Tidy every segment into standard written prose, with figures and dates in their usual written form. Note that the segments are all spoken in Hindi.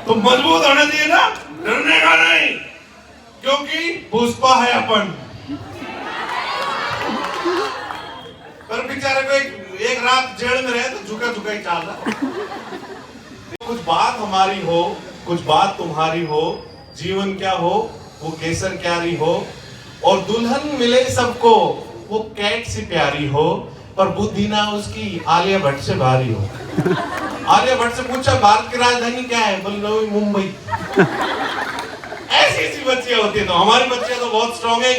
तो मजबूत होना चाहिए ना, डरने का नहीं, क्योंकि पुष्पा है अपन। पर बेचारे को एक रात जेल में रहे तो झुका झुका ही चाल रहा। कुछ बात हमारी हो, कुछ बात तुम्हारी हो, जीवन क्या हो वो केसर क्यारी हो, और दुल्हन मिले सबको वो कैट सी प्यारी हो, पर बुद्धि ना उसकी आलिया भट्ट से भारी हो। आलिया भट्ट से पूछा भारत की राजधानी क्या है, बोले नवी मुंबई। ऐसी ऐसी बच्चियां होती है। तो हमारी बच्चियां तो बहुत स्ट्रॉन्ग है।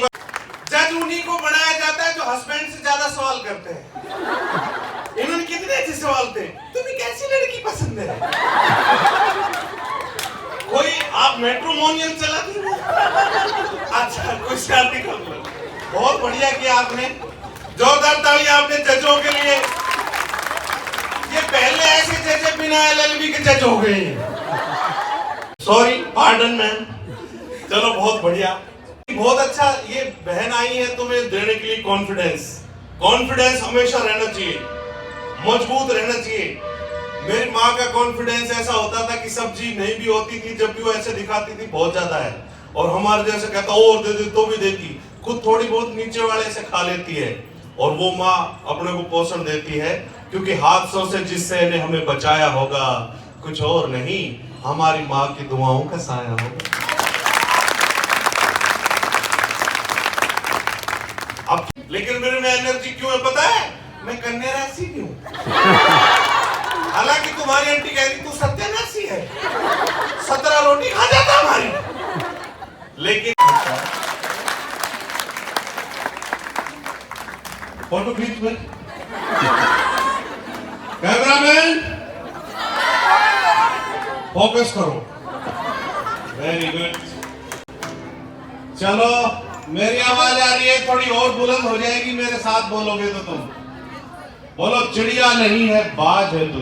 जज उन्हीं को बनाया जाता है जो हस्बैंड से ज्यादा सवाल करते हैं। इन्होंने कितने अच्छे सवाल थे, तुम्हें कैसी लड़की पसंद है? कोई आप मैट्रिमोनियल चलाती हो? अच्छा, कोई शादी कर लो। बहुत बढ़िया किया आपने, जोरदार ताली आपने जजों के लिए। ये पहले ऐसे जज बिना LLB के जज हो गए। Sorry, pardon ma'am. चलो बहुत बढ़िया, बहुत अच्छा। ये बहन आई है तुम्हें देने के लिए कॉन्फिडेंस। कॉन्फिडेंस हमेशा रहना चाहिए, मजबूत रहना चाहिए। मेरी माँ का कॉन्फिडेंस ऐसा होता था कि सब्जी नहीं भी होती थी, जब भी वो ऐसे दिखाती थी बहुत ज्यादा है, और हमारे जैसे कहता और दे दे तो भी देती, खुद थोड़ी बहुत नीचे वाले से खा लेती है। और वो माँ अपने को पोषण देती है, क्योंकि हादसों से जिससे ने हमें बचाया होगा कुछ और नहीं, हमारी माँ की दुआओं का साया होगा। अब लेकिन मेरे में एनर्जी क्यों है पता है? मैं कन्या राशि की हूँ। हालांकि तुम्हारी आंटी कह रही तू सत्यानाशी है, 17 रोटी खा जाता हमारी। लेकिन फोटो खींच में, कैमरामैन फोकस करो। Very good. चलो मेरी आवाज आ रही है, थोड़ी और बुलंद हो जाएगी, मेरे साथ बोलोगे तो तुम बोलो, चिड़िया नहीं है बाज है तू।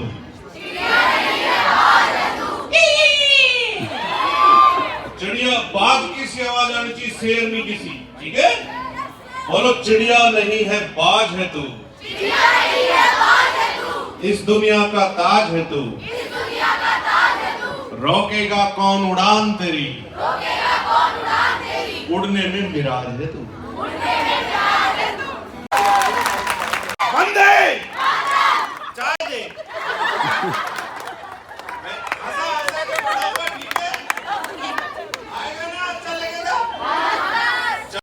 चिड़िया बाज किसी आवाज आनी चाहिए, शेर नहीं किसी, ठीक है? बोलो, चिड़िया नहीं है बाज है तू, इस दुनिया का ताज है तू, रोकेगा कौन उड़ान तेरी, उड़ने में मिराज है तू। बंदे चाय दे।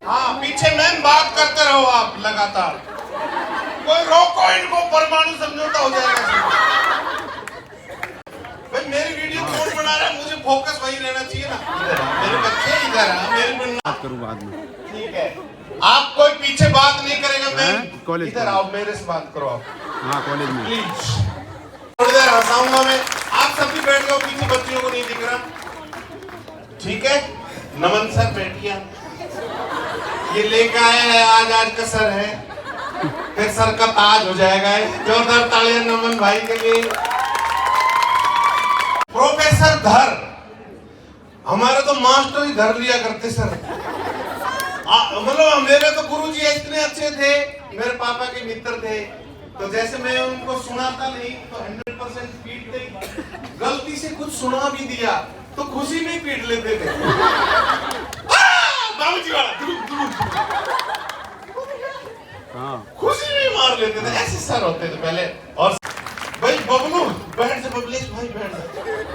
हाँ, पीछे मैम बात करते रहो आप लगातार, कोई रोको इनको, परमाणु समझौता हो जाएगा। भाई मेरी वीडियो कौन बना रहा है, मुझे फोकस वही रहना चाहिए ना। मेरे बच्चे इधर हैं, मेरी बात करूँ बाद में, ठीक है? आप कोई पीछे बात नहीं करेगा। मैं इधर आओ, मेरे से बात करो आप। हाँ, कॉलेज में प्लीज। थोड़ी देर हंसाऊंगा मैं, आप सब भी बैठ जाओ, पीछे बच्चियों को नहीं दिख रहा, ठीक है? नमन सर बैठिए। ये लेकर आए हैं आज का सर है, फिर सर का ताज हो जाएगा। जोरदार तालियां नमन भाई के लिए। प्रोफेसर धर, हमारे तो मास्टर ही धर लिया करते सर। मतलब मेरे तो गुरुजी इतने अच्छे थे, मेरे पापा के मित्र थे, तो जैसे मैं उनको सुनाता नहीं तो 100% पीटते ही, गलती से कुछ सुना भी दिया तो खुशी में पीट लेते थे। बाबूजी वाला खुशी में मार लेते थे, ऐसे सर होते थे पहले। और भाई बबलू बैठ जा, बबलेश भाई बैठ जा,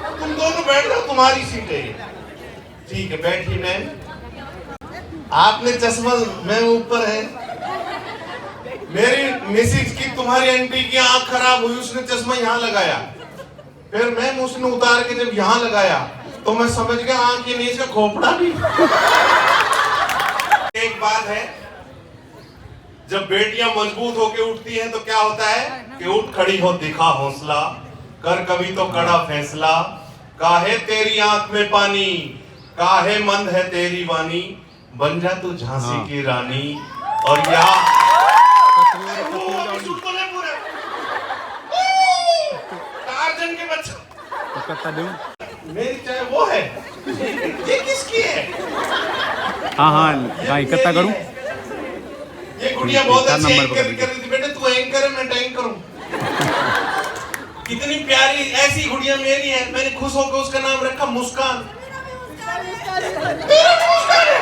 तुम दोनों बैठ जाओ, तुम्हारी सीट है, ठीक है? बैठिए मैम। आपने चश्मा मैं ऊपर है, मेरी मिसेज की तुम्हारी आंटी की आंख खराब हुई, उसने चश्मा यहाँ लगाया, फिर मैम उसने उतार के जब यहाँ लगाया तो मैं समझ गया आंख के नीचे खोपड़ा भी। एक बात है, जब बेटियां मजबूत होके उठती हैं तो क्या होता है कि उठ खड़ी हो दिखा हौसला, कर कभी तो कड़ा फैसला, काहे तेरी आंख में पानी, काहे मंद है तेरी वानी, बन जा तू झांसी की रानी। और यहाँ टार्जन के बच्चे, मेरी चाय वो है, ये किसकी है? हाँ, इकट्ठा करूं। ये गुड़िया बहुत अच्छी एंकर कर रही थी। बेटे तू एंकर है, मैं टैंक करूं। कितनी प्यारी ऐसी गुड़िया मेरी है, मैंने खुश होकर उसका नाम रखा मुस्कान। मेरा भी मुस्कान है।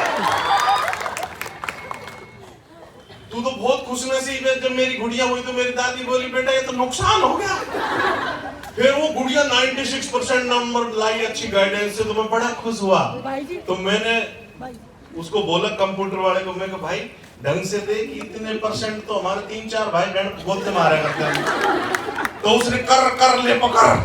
तू तो बहुत खुशनसीब है, जब मेरी गुड़िया हुई तो मेरी दादी बोली बेटा ये तो नुकसान हो गया। फिर वो गुड़िया 96% नंबर लाई अच्छी गाइडेंस से, तो मैं बड़ा खुश हुआ। तो मैंने उसको बोला कंप्यूटर वाले को, मैं कहा भाई ढंग से दे कि इतने परसेंट तो हमारे 3-4 भाई बहन बोलते मारा करते हैं। तो उसने कर ले पकड़।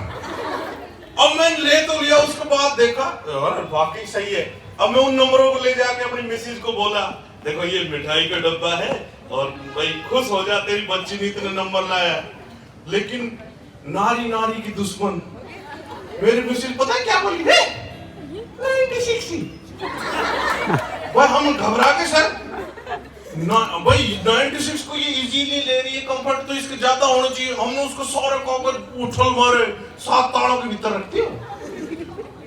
अब मैंने ले तो लिया, उसके बाद देखा अरे वाकई सही है। अब मैं उन नंबरों को ले जाके अपनी मिसेज को बोला देखो ये मिठाई का डब्बा है और भाई खुश हो जा तेरी बच्ची ने इतने नंबर लाया। लेकिन नारी नारी की दुश्मन मेरी मिसेज पता है क्या बोली है 96। भाई हम घबरा के सर भाई 96 को ये इजीली ले रही है, कंफर्ट तो इसके ज्यादा होना चाहिए। हमने उसको सारे कागज उछल मारे 7 तालों के भीतर रखती हो।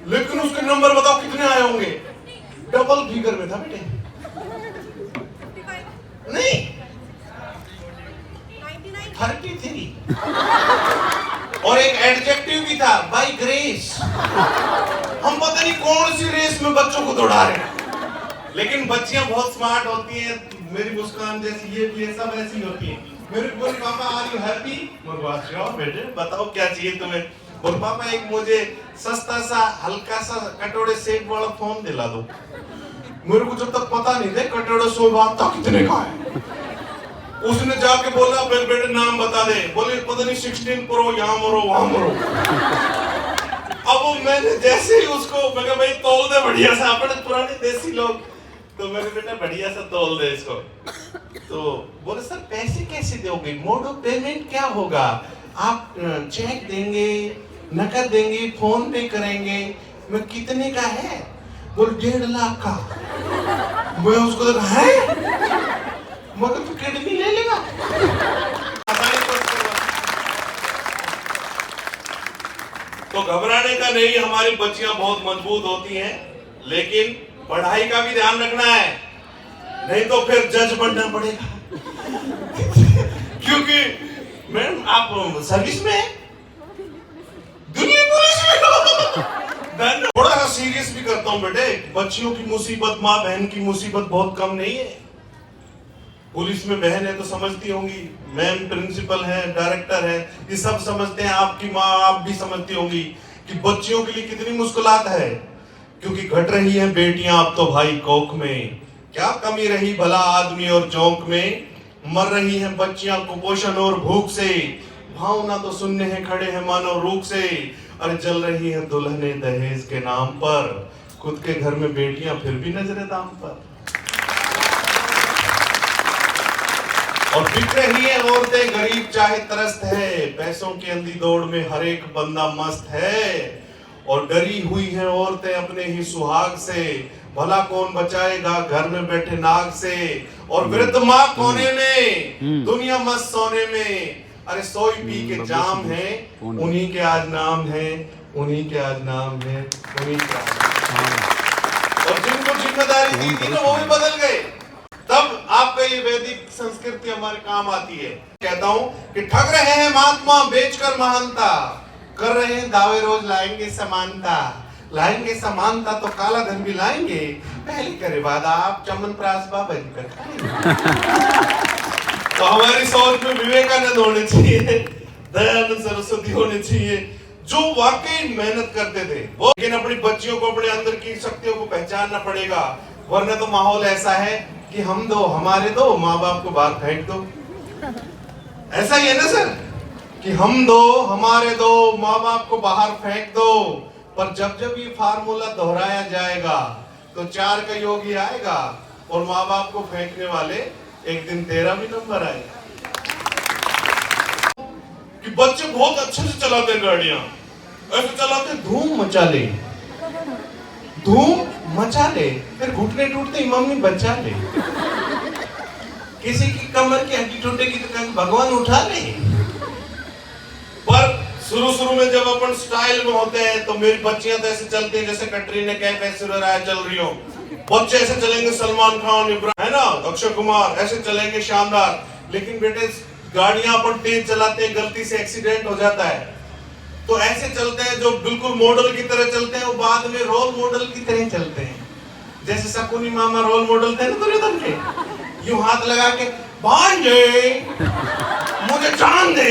लेकिन उसके नंबर बताओ कितने आए होंगे, डबल फिगर में था बेटे। नहीं 33 और एक एडजेक्टिव भी था बाय ग्रेस। हम पता नहीं कौन सी रेस में बच्चों को दौड़ा रहे हैं। लेकिन बच्चियां बहुत स्मार्ट होती हैं, मेरी मुस्कान जैसी ये भी है, सब ऐसी होती है। मेरे बोले पापा आर यू हैप्पी? मैं बोला बेटे बताओ क्या चाहिए तुम्हें? बोल पापा एक मुझे सस्ता सा हल्का सा कटोरे सेब वाला फोन दिला दो। मेरे को जब तक पता नहीं था कटोरे सेब आता कितने का है। उसने जाके बोला मेरे बेटे नाम बता दे। बोले पता नहीं 16 प्रो यहाँ मरो वहां मरो। अब मैंने जैसे ही उसको मैं कहा भाई तोल दे बढ़िया सा, अपने पुराने देसी लोग, तो मेरे बेटा बढ़िया सा तोल दे इसको। तो बोले सर पैसे कैसे दोगे, मोड ऑफ पेमेंट क्या होगा, आप चेक देंगे, नकद देंगे, फोन पे करेंगे? मैं कितने का है? बोले 1.5 लाख का। मैं उसको देखा है मगर तू किडनी ले लेगा। तो घबराने का नहीं, हमारी बच्चियां बहुत मजबूत होती हैं, लेकिन पढ़ाई का भी ध्यान रखना है, नहीं तो फिर जज बनना पड़ेगा। क्योंकि मैम आप सर्विस में हैं, दुनिया पुलिस में। थोड़ा सा सीरियस भी करता हूं बेटे, बच्चियों की मुसीबत माँ बहन की मुसीबत बहुत कम नहीं है। पुलिस में बहन है तो समझती होंगी, मैम प्रिंसिपल है, डायरेक्टर है, ये सब समझते हैं। आपकी माँ आप भी समझती होंगी कि बच्चियों के लिए कितनी मुश्किलात है, क्योंकि घट रही हैं बेटियां अब तो भाई कोख में। क्या कमी रही भला आदमी और चौक में, मर रही हैं बच्चियां कुपोषण और भूख से। भावना तो सुनने हैं खड़े हैं मानव रूप से। अरे जल रही हैं दुल्हने दहेज के नाम पर, खुद के घर में बेटियां फिर भी नजरे दाम पर। और बिक रही है औरतें गरीब चाहे त्रस्त है, पैसों की अंधी दौड़ में हर एक बंदा मस्त है। और डरी हुई हैं औरतें अपने ही सुहाग से, भला कौन बचाएगा घर में बैठे नाग से। और वृद्ध माँ कोने में, दुनिया मस्त सोने में। अरे सोई पी के जाम है, उन्हीं के आज नाम है, उन्हीं के आज नाम है, उन्हीं के आज। और जिनको जिम्मेदारी दी थी ना वो भी बदल गए। तब आपका ये वैदिक संस्कृति हमारे काम आती है। कहता हूं कि ठग रहे हैं महात्मा बेचकर महानता, कर रहे हैं दावे रोज लाएंगे समानता। लाएंगे समानता तो काला धन भी लाएंगे, पहले करे वादा आप चमनप्राश बाबा जी का। तो हमारी सोच में विवेकानंद होने चाहिए, दयानंद सरस्वती होने चाहिए, जो वाकई मेहनत करते थे वो। लेकिन अपनी बच्चियों को अपने अंदर की शक्तियों को पहचानना पड़ेगा, वरना तो माहौल ऐसा है कि हम दो हमारे दो, माँ बाप को बाहर फेंक दो। ऐसा ही है ना सर, कि हम दो हमारे दो, माँ बाप को बाहर फेंक दो। पर जब जब ये फार्मूला दोहराया जाएगा तो 4 का योग ही आएगा, और माँ बाप को फेंकने वाले एक दिन 13 भी नंबर आएगा। कि बच्चे बहुत अच्छे से चलाते गाड़ियां, ऐसे चलाते धूम मचा ले, धूम मचा ले, फिर घुटने टूटते ही मम्मी बचा ले। किसी की कमर की हड्डी टूटेगी तो कहीं भगवान उठा ले। पर शुरू में जब अपन स्टाइल में होते हैं तो मेरी बच्चियां तो ऐसे चलती हैं जैसे कटरीना कैफ ऐश्वर्या राय चल रही हो। बच्चे ऐसे चलेंगे सलमान खान है ना, अक्षय कुमार ऐसे चलेंगे शानदार। लेकिन बेटे गाड़ियां अपन तेज चलाते हैं, गलती से एक्सीडेंट हो जाता है तो ऐसे चलते हैं जो बिल्कुल मॉडल की तरह चलते हैं, वो बाद में रोल मॉडल की तरह चलते हैं। जैसे शकुनी मामा रोल मॉडल थे ना दुर्योधन के, यूं हाथ लगा के भांजे मुझे जान दे।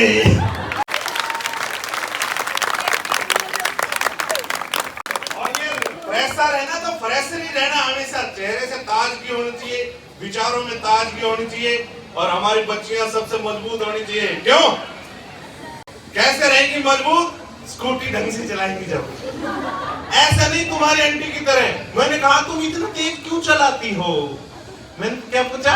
और ये फ्रेशर है ना, तो फ्रेशर ही रहना हमेशा। चेहरे से ताजगी होनी चाहिए, विचारों में ताजगी होनी चाहिए, और हमारी बच्चियां सबसे मजबूत होनी चाहिए। क्यों? कैसे रहेंगी मजबूत? स्कूटी ढंग से चलाएंगी जब। ऐसा नहीं तुम्हारी आंटी की तरह। मैंने कहा तुम इतना तेज क्यों चलाती हो? मैंने क्या पूछा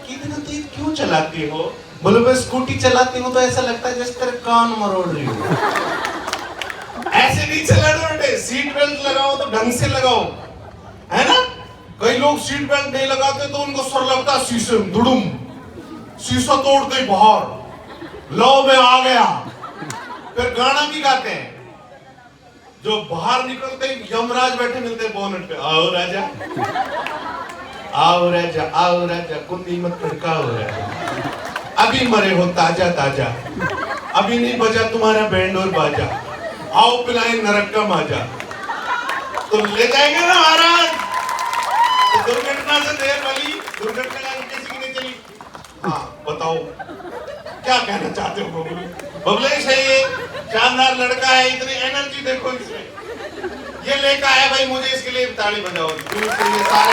कि इतना तेज क्यों चलाती हो? बोले मैं स्कूटी चलाती हूँ तो ऐसा लगता है जैसे तेरे कान मरोड़ रही हूँ। ऐसे नहीं चलाना बेटे, सीट बेल्ट लगाओ तो ढंग से लगाओ, है ना। कई लोग सीट बेल्ट नहीं लगाते तो उनको सर लगता शीशे में, दुड़ुम शीशा तोड़ते बाहर, लो मैं आ गया। फिर गाना भी गाते हैं, जो बाहर निकलते ही यमराज बैठे मिलते बोनट पे, आओ राजा आओ राजा आओ राजा, कुंडी मत खड़काओ राजा, अभी मरे हो ताजा ताजा, अभी नहीं बजा तुम्हारा बैंड और बाजा, आओ पिलाए नरक का माजा। तो ले जाएंगे ना महाराज। तो दुर्घटना से देर वाली दुर्घटना किसी की नहीं चली। हाँ बताओ क्या कहना चाहते हो बबलू? बबलेश है ये, शानदार लड़का है, इतनी एनर्जी देखो इसमें। ये लेकर आया भाई, मुझे इसके लिए ताली बजाओ। सारे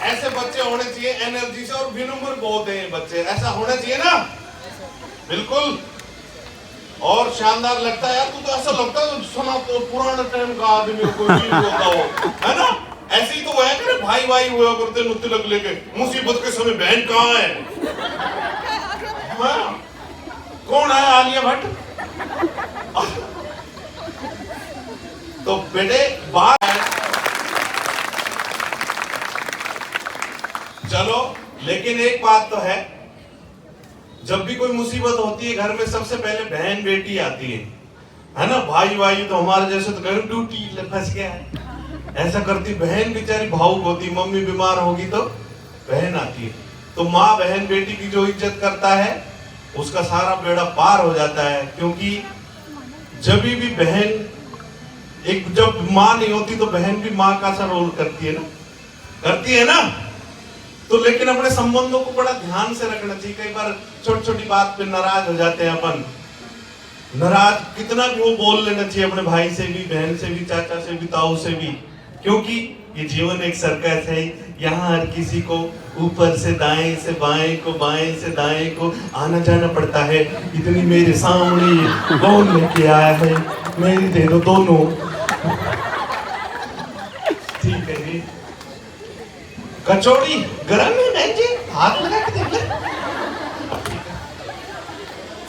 ऐसे बच्चे होने चाहिए एनर्जी से, और विनम्र बहुत है बच्चे, ऐसा होना चाहिए ना बिल्कुल। और शानदार लगता है यार, तू तो ऐसा लगता है सुना तो पुराने टाइम का आदमी कोई नहीं होता हो, है ना। ऐसे ही तो वो है कि भाई भाई हुआ करते तिलक लेके, मुसीबत के समय बहन कहाँ है? हाँ? कौन है? आलिया भट्ट। तो बेटे बात है, चलो लेकिन एक बात तो है, जब भी कोई मुसीबत होती है घर में सबसे पहले बहन बेटी आती है ना। भाई भाई तो हमारे जैसे तो घर ड्यूटी फंस गया है, ऐसा करती। बहन बेचारी भावुक होती, मम्मी बीमार होगी तो बहन आती है। तो माँ बहन बेटी की जो इज्जत करता है उसका सारा बेड़ा पार हो जाता है। क्योंकि जब भी बहन एक, जब माँ नहीं होती तो बहन भी माँ का सा रोल करती है ना। तो लेकिन अपने संबंधों को बड़ा ध्यान से रखना चाहिए। कई बार छोटी छोटी बात पे नाराज हो जाते हैं अपन। नाराज कितना भी वो बोल लेना चाहिए अपने भाई से भी, बहन से भी, चाचा से भी, ताऊ से भी। क्योंकि ये जीवन एक सर्कस है, यहाँ हर किसी को ऊपर से दाएं से बाएं को, बाएं से दाएं को आना जाना पड़ता है। इतनी मेरे सामने कौन लेके आया है, मेरी दे दो दोनों। ठीक है जी। कचौड़ी गरम है बहन जी, हाथ लगा के देख ले।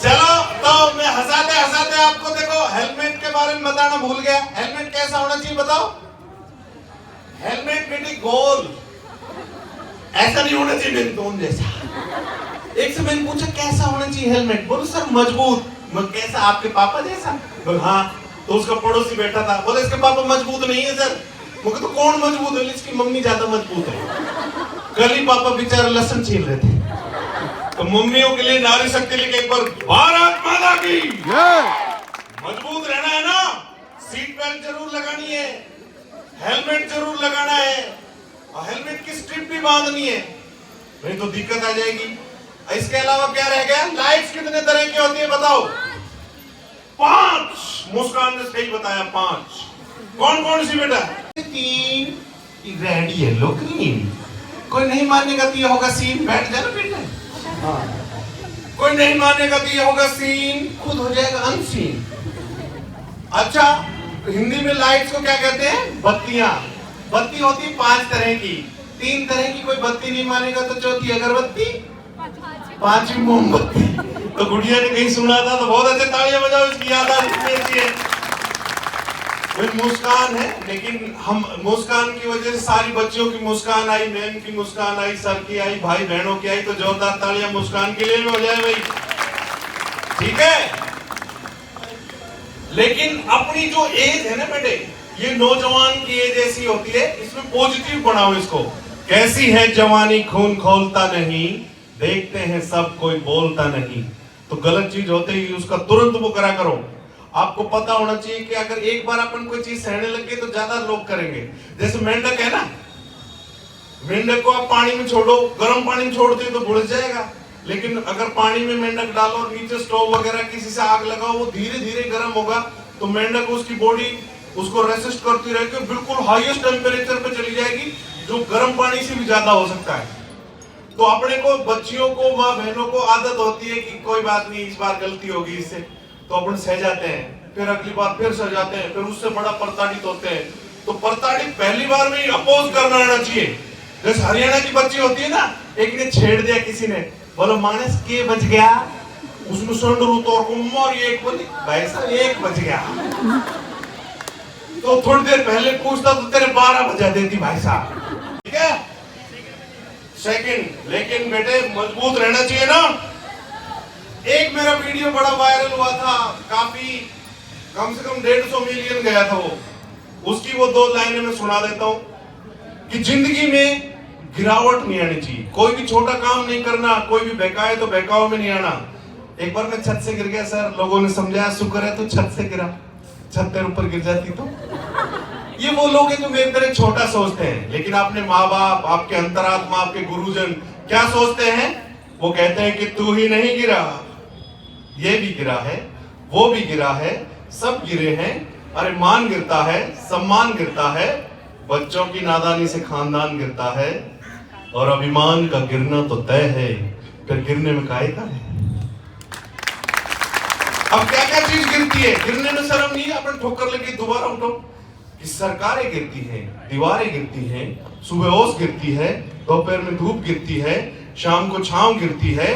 चलो तो मैं हंसाते हंसाते आपको देखो हेलमेट के बारे में बताना भूल गया। हेलमेट कैसा होना चाहिए बताओ? हेलमेट बेटी गोल, ऐसा नहीं होना चाहिए मेरे दोन जैसा। एक से मैंने पूछा कैसा होना चाहिए हेलमेट? बोलो सर मजबूत। मैं कैसा, आपके पापा जैसा? बोल हाँ। तो उसका पड़ोसी बैठा था, बोले इसके पापा मजबूत नहीं है सर। मुझे तो कौन मजबूत है? इसकी मम्मी ज्यादा मजबूत है। कल ही पापा बेचारे लहसुन छील रहे थे। तो मम्मियों के लिए नारी शक्ति लेके एक बार भारत माता की मजबूत रहना है ना। सीट बेल्ट जरूर लगानी है, हेलमेट जरूर लगाना है, और हेलमेट की स्ट्रिप भी बांधनी है, नहीं तो दिक्कत आ जाएगी। इसके अलावा क्या रह गया? लाइट्स कितने तरह की होती है बताओ? 5। मुस्कान ने सही बताया 5। कौन कौन सी बेटा? 3 रेड येलो ग्रीन। कोई नहीं मानेगा तो ये होगा सीन, बैठ जाना बेटा। हाँ। कोई नहीं मानेगा तो ये होगा सीन, खुद हो जाएगा अनसीन। अच्छा, हिंदी में लाइट्स को क्या कहते हैं? बत्तियां। बत्ती होती 5 तरह की, 3 तरह की कोई बत्ती नहीं मानेगा तो चौथी अगरबत्ती, 5वीं मोमबत्ती। तो गुड़िया ने कहीं सुना था तो बहुत अच्छे तालियां बजाओ, इसकी याद आ रही है। मुस्कान है, लेकिन हम मुस्कान की वजह से सारी बच्चियों की मुस्कान आई, बहन की मुस्कान आई, सर की आई, भाई बहनों की आई। तो जोरदार तालियां मुस्कान के लिए भी हो जाए भाई, ठीक है। लेकिन अपनी जो एज है ना बेटे, ये नौजवान की एज ऐसी होती है, इसमें पॉजिटिव बनाओ इसको। कैसी है जवानी खून खोलता नहीं, देखते हैं सब कोई बोलता नहीं। तो गलत चीज होते ही उसका तुरंत वो करा करो। आपको पता होना चाहिए कि अगर एक बार अपन कोई चीज सहने लगे तो ज्यादा लोग करेंगे। जैसे मेंढक है ना, मेंढक को आप पानी में छोड़ो, गर्म पानी में छोड़ते हो तो बुड़ जाएगा, लेकिन अगर पानी में मेंढक डालो और नीचे स्टोव वगैरह किसी से आग लगाओ, वो धीरे धीरे गर्म होगा, तो मेंढक उसकी बॉडी उसको रेसिस्ट करती रहेगी, बिल्कुल हाईएस्ट टेम्परेचर पे चली जाएगी, जो गर्म पानी से भी ज्यादा हो सकता है। तो अपने को, बच्चियों को, माँ बहनों को आदत होती है कि कोई बात नहीं, इस बार गलती होगी इससे, तो अपन सह जाते हैं, फिर अगली बार फिर सह जाते हैं, फिर उससे बड़ा प्रताड़ित होते हैं। तो प्रताड़ित पहली बार में ही अपोज करना आना चाहिए। जैसे हरियाणा की बच्ची होती है ना, एक ने छेड़ दिया किसी ने, बोलो मानस के बच गया, उसमें संडरू तोड़ को और एक बोली भाई साहब एक बच गया, तो थोड़ी देर पहले पूछता तो तेरे 12 बजा देती भाई साहब, ठीक है। सेकंड, लेकिन बेटे मजबूत रहना चाहिए ना। एक मेरा वीडियो बड़ा वायरल हुआ था, काफी कम से कम 150 मिलियन गया था वो, उसकी वो 2 लाइनें मैं सुना देता हूं कि जिंदगी में गिरावट नहीं आनी चाहिए, कोई भी छोटा काम नहीं करना, कोई भी बहकाए तो बहकाव में नहीं आना। एक बार मैं छत से गिर गया सर, लोगों ने समझाया शुक्र है तो छत से गिरा, छत तेरे ऊपर गिर जाती तो। ये वो लोग हैं जो मेरी तरह छोटा सोचते हैं, लेकिन अपने माँ बाप, आपके अंतरात्मा, आपके गुरुजन क्या सोचते हैं? वो कहते हैं कि तू ही नहीं गिरा, ये भी गिरा है, वो भी गिरा है, सब गिरे हैं, अरे मान गिरता है, सम्मान गिरता है, बच्चों की नादानी से खानदान गिरता है, और अभिमान का गिरना तो तय है, फिर गिरने में काहे का है। अब क्या क्या चीज गिरती है, गिरने में शर्म नहीं है, अपन ठोकर लगी दोबारा उठो। कि सरकारें गिरती हैं, दीवारें गिरती हैं, सुबह ओस गिरती है, दोपहर में धूप गिरती है, शाम को छांव गिरती है,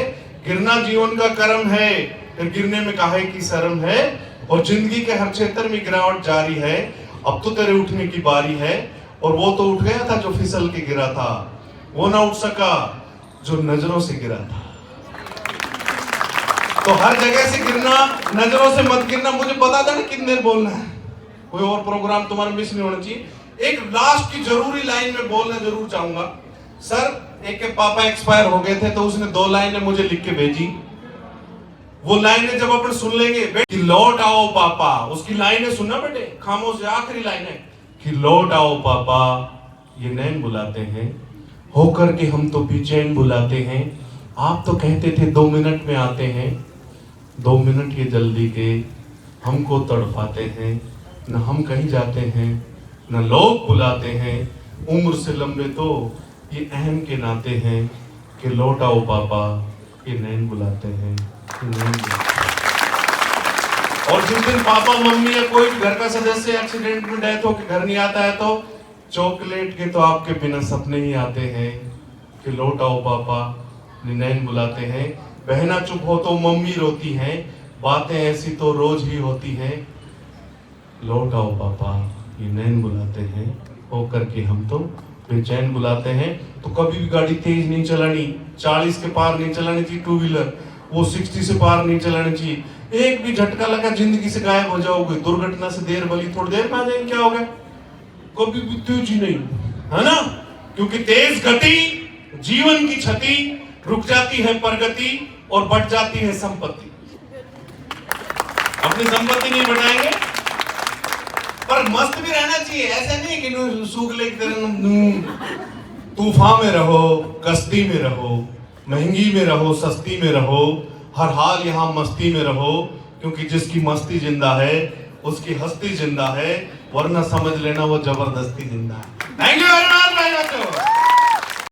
गिरना जीवन का कर्म है, फिर गिरने में काहे की शर्म है। और जिंदगी के हर क्षेत्र में गिरावट जारी है, अब तो तेरे उठने की बारी है। और वो तो उठ गया था जो फिसल के गिरा था, वो ना उठ सका जो नजरों से गिरा था। तो हर जगह से गिरना, नजरों से मत गिरना। मुझे बता देना कितनी देर बोलना है, कोई और प्रोग्राम तुम्हारा मिस नहीं होना चाहिए। एक लास्ट की जरूरी लाइन में बोलना जरूर चाहूंगा। सर एक के पापा एक्सपायर हो गए थे, तो उसने 2 लाइनें मुझे लिख के भेजी। वो लाइनें जब अपन सुन लेंगे, कि लौट आओ पापा, उसकी लाइनें सुनना बेटे, खामोश, आखिरी लाइन है कि लौट आओ पापा, ये नैन बुलाते हैं, होकर के हम तो बेचैन बुलाते हैं। आप तो कहते थे 2 मिनट में आते हैं, 2 मिनट ये जल्दी के हमको तड़पाते हैं। न हम कहीं जाते हैं, न लोग बुलाते हैं, उम्र से लंबे तो ये अहम के नाते हैं कि लौट आओ पापा, ये नैन बुलाते हैं, ये नैन बुलाते हैं। और जिस दिन पापा मम्मी या कोई घर का सदस्य एक्सीडेंट में डेथ होकर घर नहीं आता है, तो चॉकलेट के तो आपके बिना सपने ही आते हैं कि लौट आओ पापा, ये नैन बुलाते हैं। बहना चुप हो तो मम्मी रोती हैं, बातें ऐसी तो रोज ही होती हैं। लौट आओ पापा, ये नैन बुलाते हैं, होकर के हम तो बेचैन बुलाते हैं। तो कभी भी गाड़ी तेज नहीं चलानी, 40 के पार नहीं चलानी चाहिए, 2 व्हीलर, वो 60 से पार नहीं चलानी चाहिए। एक भी झटका लगा जिंदगी से गायब हो जाओगे। दुर्घटना से देर भली, थोड़ी देर में आ जाएंगे, क्या हो गया? कभी भी तेज ही नहीं, है ना? क्योंकि तेज गति जीवन की क्षति, रुक जाती है प्रगति और बढ़ जाती है संपत्ति। अपनी संपत्ति नहीं बढ़ाएंगे, पर मस्त भी रहना चाहिए। ऐसे नहीं कि सूखले की तरह तूफान में रहो, कश्ती में रहो, महंगी में रहो, सस्ती में रहो, हर हाल यहाँ मस्ती में रहो। क्योंकि जिसकी मस्ती जिंदा है, उसकी हस्ती जिंदा है, वरना समझ लेना वो जबरदस्ती जिंदा है। Thank you.